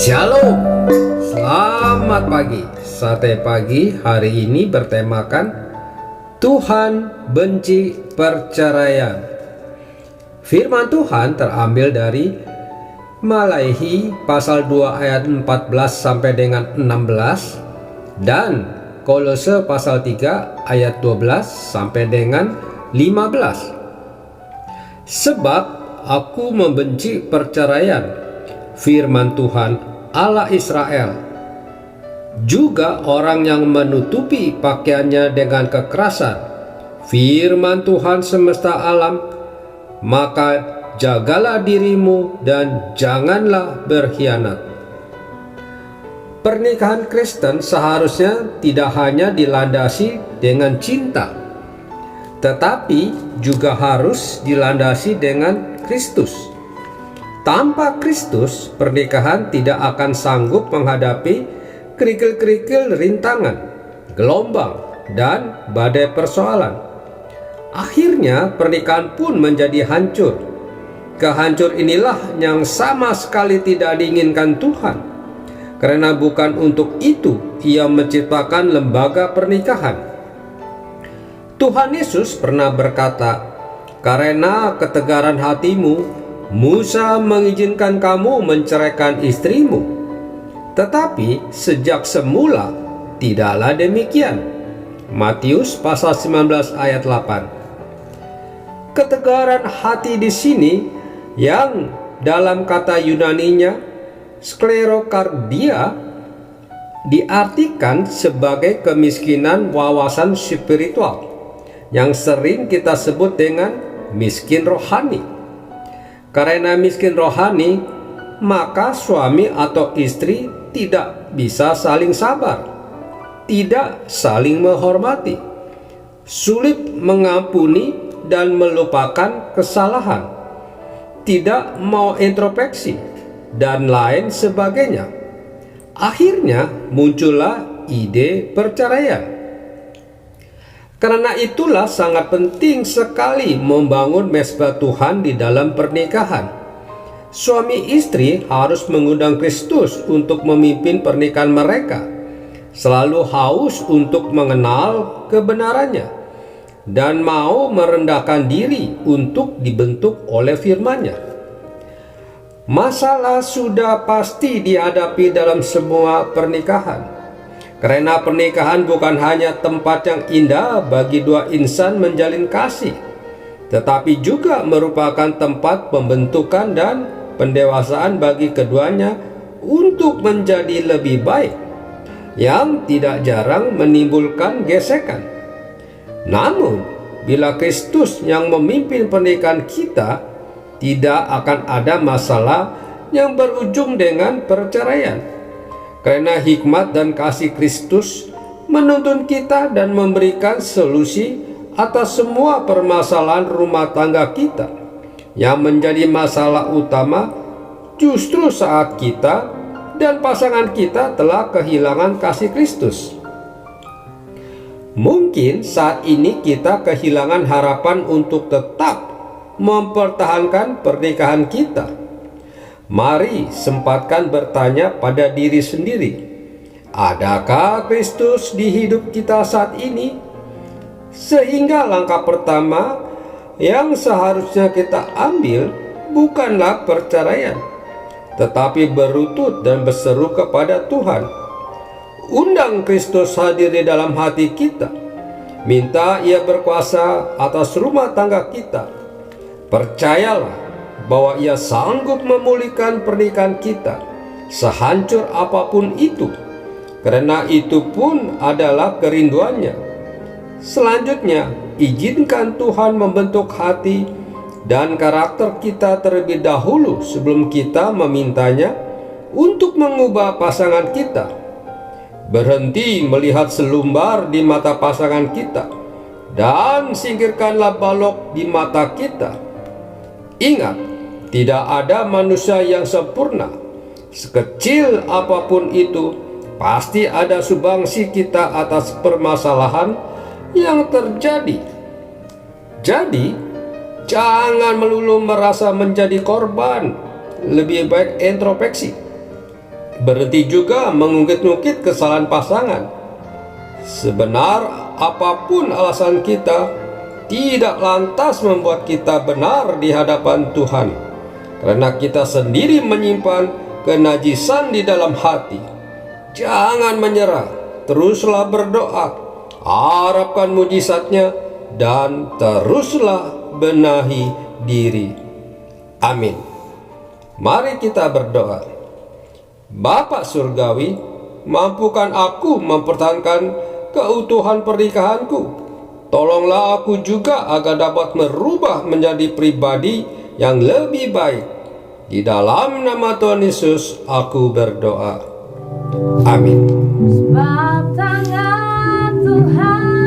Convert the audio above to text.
Shalom, selamat pagi. Sate pagi hari ini bertemakan Tuhan benci perceraian. Firman Tuhan terambil dari Maleakhi pasal 2 ayat 14 sampai dengan 16 dan Kolose pasal 3 ayat 12 sampai dengan 15. Sebab aku membenci perceraian, firman Tuhan Allah Israel, juga orang yang menutupi pakaiannya dengan kekerasan, firman Tuhan semesta alam. Maka jagalah dirimu dan janganlah berkhianat. Pernikahan Kristen seharusnya tidak hanya dilandasi dengan cinta, tetapi juga harus dilandasi dengan Kristus. Tanpa Kristus, pernikahan tidak akan sanggup menghadapi kerikil-kerikil rintangan, gelombang, dan badai persoalan. Akhirnya pernikahan pun menjadi hancur. Kehancur inilah yang sama sekali tidak diinginkan Tuhan, karena bukan untuk itu Ia menciptakan lembaga pernikahan. Tuhan Yesus pernah berkata, "Karena ketegaran hatimu, Musa mengizinkan kamu menceraikan istrimu, tetapi sejak semula tidaklah demikian." Matius pasal 19 ayat 8. Ketegaran hati di sini yang dalam kata Yunaninya sklerokardia diartikan sebagai kemiskinan wawasan spiritual yang sering kita sebut dengan miskin rohani. Karena miskin rohani, maka suami atau istri tidak bisa saling sabar, tidak saling menghormati, sulit mengampuni dan melupakan kesalahan, tidak mau introspeksi, dan lain sebagainya. Akhirnya muncullah ide perceraian. Karena itulah sangat penting sekali membangun mezbah Tuhan di dalam pernikahan. Suami istri harus mengundang Kristus untuk memimpin pernikahan mereka, selalu haus untuk mengenal kebenarannya, dan mau merendahkan diri untuk dibentuk oleh firman-Nya. Masalah sudah pasti dihadapi dalam semua pernikahan, karena pernikahan bukan hanya tempat yang indah bagi dua insan menjalin kasih, tetapi juga merupakan tempat pembentukan dan pendewasaan bagi keduanya untuk menjadi lebih baik, yang tidak jarang menimbulkan gesekan. Namun, bila Kristus yang memimpin pernikahan kita, tidak akan ada masalah yang berujung dengan perceraian. Karena hikmat dan kasih Kristus menuntun kita dan memberikan solusi atas semua permasalahan rumah tangga kita, yang menjadi masalah utama justru saat kita dan pasangan kita telah kehilangan kasih Kristus. Mungkin saat ini kita kehilangan harapan untuk tetap mempertahankan pernikahan kita. Mari sempatkan bertanya pada diri sendiri, adakah Kristus di hidup kita saat ini? Sehingga langkah pertama yang seharusnya kita ambil bukanlah perceraian, tetapi berlutut dan berseru kepada Tuhan. Undang Kristus hadir di dalam hati kita, minta Ia berkuasa atas rumah tangga kita. Percayalah bahwa Ia sanggup memulihkan pernikahan kita, sehancur apapun itu, karena itu pun adalah kerinduannya. Selanjutnya, izinkan Tuhan membentuk hati dan karakter kita terlebih dahulu sebelum kita memintanya untuk mengubah pasangan kita. Berhenti melihat selumbar di mata pasangan kita, dan singkirkanlah balok di mata kita. Ingat, tidak ada manusia yang sempurna. Sekecil apapun itu, pasti ada sumbangsi kita atas permasalahan yang terjadi. Jadi, jangan melulu merasa menjadi korban. Lebih baik introspeksi. Berhenti juga mengungkit-ungkit kesalahan pasangan. Sebenar apapun alasan kita, tidak lantas membuat kita benar di hadapan Tuhan, karena kita sendiri menyimpan kenajisan di dalam hati. Jangan menyerah, teruslah berdoa, harapkan mujizatnya, dan teruslah benahi diri. Amin. Mari kita berdoa. Bapa Surgawi, mampukan aku mempertahankan keutuhan pernikahanku. Tolonglah aku juga agar dapat merubah menjadi pribadi yang lebih baik. Di dalam nama Tuhan Yesus aku berdoa. Amin. Sebab tangan Tuhan